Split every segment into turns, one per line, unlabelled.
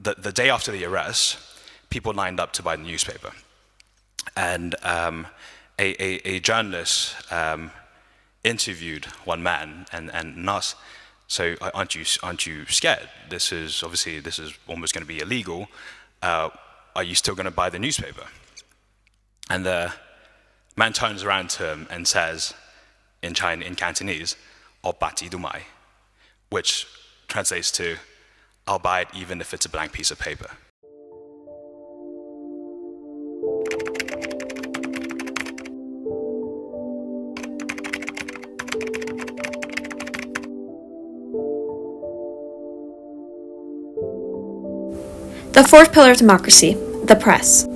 the day after the arrest, people lined up to buy the newspaper. And a journalist interviewed one man and asked, so aren't you scared? This is almost going to be illegal. Are you still going to buy the newspaper? And the man turns around to him and says, in Cantonese, "O bati dumai," which translates to, "I'll buy it even if it's a blank piece of paper."
The fourth pillar of democracy, the press.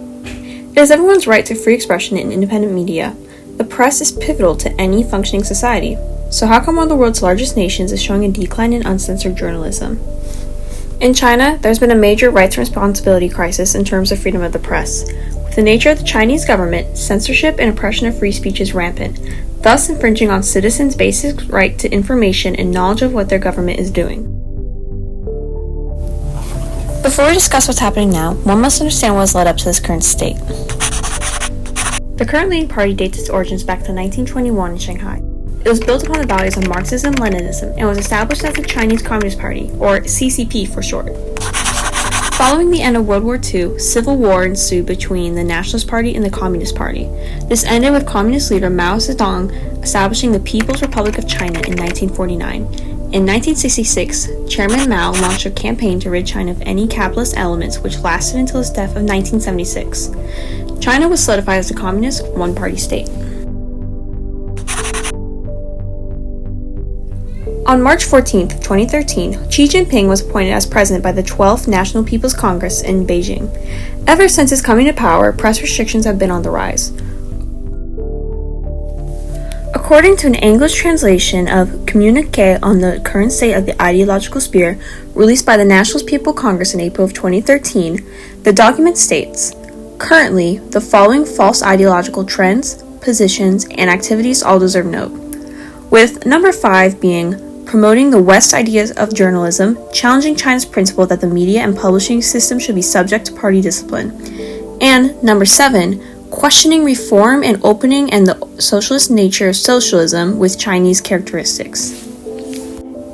It is everyone's right to free expression in independent media. The press is pivotal to any functioning society. So how come one of the world's largest nations is showing a decline in uncensored journalism? In China, there's been a major rights and responsibility crisis in terms of freedom of the press. With the nature of the Chinese government, censorship and oppression of free speech is rampant, thus infringing on citizens' basic right to information and knowledge of what their government is doing. Before we discuss what's happening now, one must understand what has led up to this current state. The current leading party dates its origins back to 1921 in Shanghai. It was built upon the values of Marxism-Leninism and was established as the Chinese Communist Party, or CCP for short. Following the end of World War II, civil war ensued between the Nationalist Party and the Communist Party. This ended with Communist leader Mao Zedong establishing the People's Republic of China in 1949. In 1966, Chairman Mao launched a campaign to rid China of any capitalist elements, which lasted until his death of 1976. China was solidified as a communist, one-party state. On March 14, 2013, Xi Jinping was appointed as president by the 12th National People's Congress in Beijing. Ever since his coming to power, press restrictions have been on the rise. According to an English translation of Communiqué on the Current State of the Ideological Sphere, released by the National People's Congress in April of 2013, the document states, "Currently, the following false ideological trends, positions, and activities all deserve note, with number 5 being promoting the West's ideas of journalism, challenging China's principle that the media and publishing system should be subject to party discipline, and number 7, questioning reform and opening and the socialist nature of socialism with Chinese characteristics."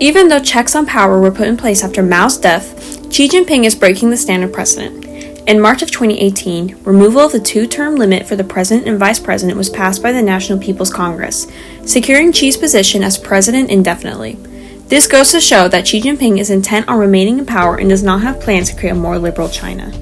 Even though checks on power were put in place after Mao's death, Xi Jinping is breaking the standard precedent. In March of 2018, removal of the 2-term limit for the president and vice president was passed by the National People's Congress, securing Xi's position as president indefinitely. This goes to show that Xi Jinping is intent on remaining in power and does not have plans to create a more liberal China.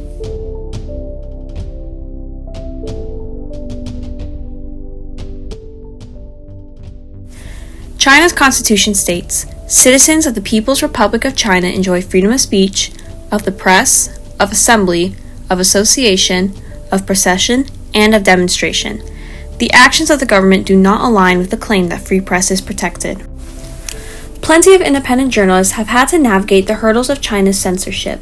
China's constitution states, "Citizens of the People's Republic of China enjoy freedom of speech, of the press, of assembly, of association, of procession, and of demonstration. The actions of the government do not align with the claim that free press is protected." Plenty of independent journalists have had to navigate the hurdles of China's censorship,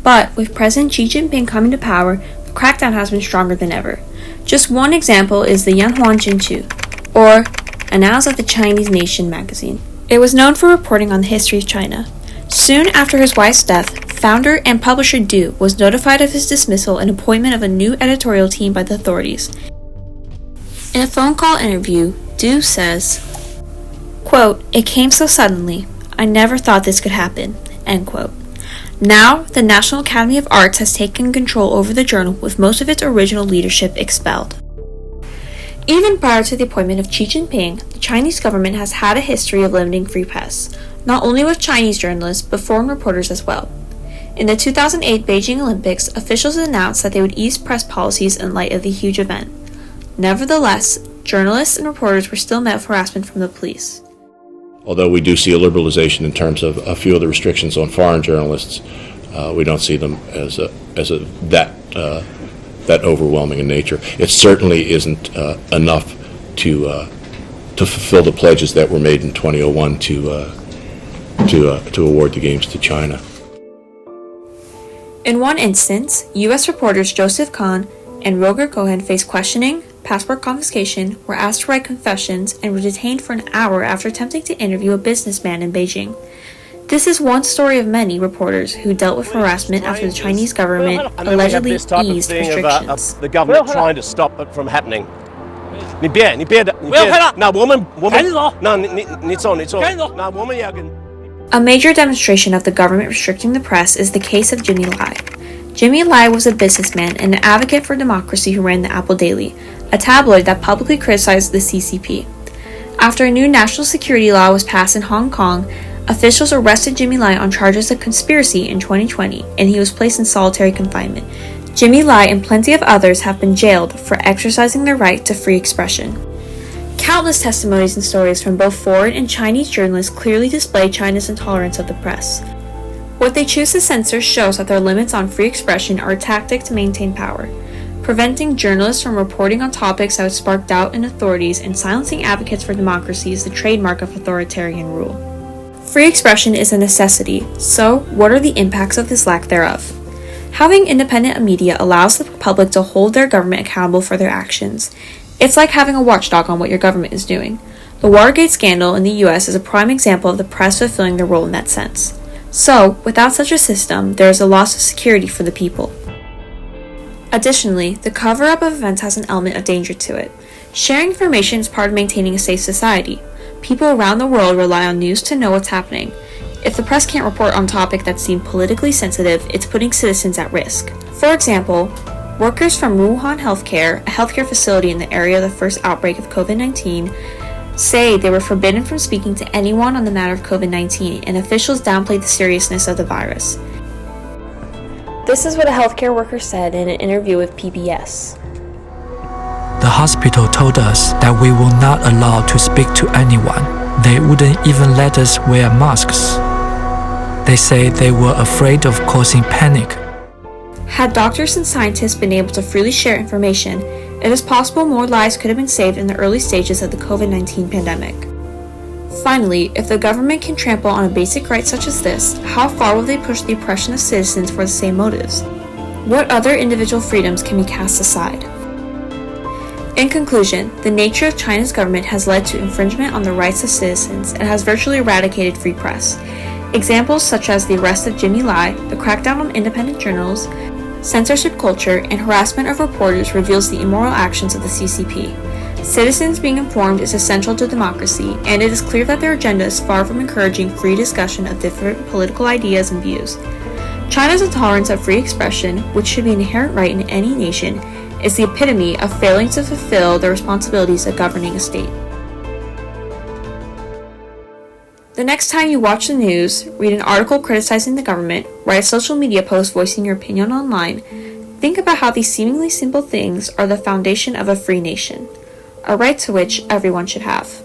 but with President Xi Jinping coming to power, the crackdown has been stronger than ever. Just one example is the Yanhuan Jinchu, or Annals of the Chinese Nation magazine. It was known for reporting on the history of China. Soon after his wife's death, founder and publisher Du was notified of his dismissal and appointment of a new editorial team by the authorities. In a phone call interview, Du says, quote, "It came so suddenly. I never thought this could happen." End quote. Now, the National Academy of Arts has taken control over the journal with most of its original leadership expelled. Even prior to the appointment of Xi Jinping, the Chinese government has had a history of limiting free press, not only with Chinese journalists, but foreign reporters as well. In the 2008 Beijing Olympics, officials announced that they would ease press policies in light of the huge event. Nevertheless, journalists and reporters were still met with harassment from the police.
Although we do see a liberalization in terms of a few of the restrictions on foreign journalists, we don't see them as that overwhelming in nature. It certainly isn't enough to fulfill the pledges that were made in 2001 to award the games to China.
In one instance, U.S. reporters Joseph Kahn and Roger Cohen faced questioning, passport confiscation, were asked to write confessions, and were detained for an hour after attempting to interview a businessman in Beijing. This is one story of many reporters who dealt with harassment after the Chinese government allegedly eased restrictions.
The government trying to stop it from happening. 你别那我们那你走 那我们也跟
A major demonstration of the government restricting the press is the case of Jimmy Lai. Jimmy Lai was a businessman and an advocate for democracy who ran the Apple Daily, a tabloid that publicly criticized the CCP. After a new national security law was passed in Hong Kong, officials arrested Jimmy Lai on charges of conspiracy in 2020, and he was placed in solitary confinement. Jimmy Lai and plenty of others have been jailed for exercising their right to free expression. Countless testimonies and stories from both foreign and Chinese journalists clearly display China's intolerance of the press. What they choose to censor shows that their limits on free expression are a tactic to maintain power. Preventing journalists from reporting on topics that would spark doubt in authorities and silencing advocates for democracy is the trademark of authoritarian rule. Free expression is a necessity, so what are the impacts of this lack thereof? Having independent media allows the public to hold their government accountable for their actions. It's like having a watchdog on what your government is doing. The Watergate scandal in the US is a prime example of the press fulfilling their role in that sense. So, without such a system, there is a loss of security for the people. Additionally, the cover-up of events has an element of danger to it. Sharing information is part of maintaining a safe society. People around the world rely on news to know what's happening. If the press can't report on a topic that's deemed politically sensitive, it's putting citizens at risk. For example, workers from Wuhan Healthcare, a healthcare facility in the area of the first outbreak of COVID-19, say they were forbidden from speaking to anyone on the matter of COVID-19, and officials downplayed the seriousness of the virus. This is what a healthcare worker said in an interview with PBS.
The hospital told us that we were not allowed to speak to anyone. They wouldn't even let us wear masks. They say they were afraid of causing panic.
Had doctors and scientists been able to freely share information, it is possible more lives could have been saved in the early stages of the COVID-19 pandemic. Finally, if the government can trample on a basic right such as this, how far will they push the oppression of citizens for the same motives? What other individual freedoms can be cast aside? In conclusion, the nature of China's government has led to infringement on the rights of citizens and has virtually eradicated free press. Examples such as the arrest of Jimmy Lai, the crackdown on independent journals, censorship culture, and harassment of reporters reveals the immoral actions of the CCP. Citizens being informed is essential to democracy, and it is clear that their agenda is far from encouraging free discussion of different political ideas and views. China's intolerance of free expression, which should be an inherent right in any nation, is the epitome of failing to fulfill the responsibilities of governing a state. The next time you watch the news, read an article criticizing the government, write a social media post voicing your opinion online, think about how these seemingly simple things are the foundation of a free nation, a right to which everyone should have.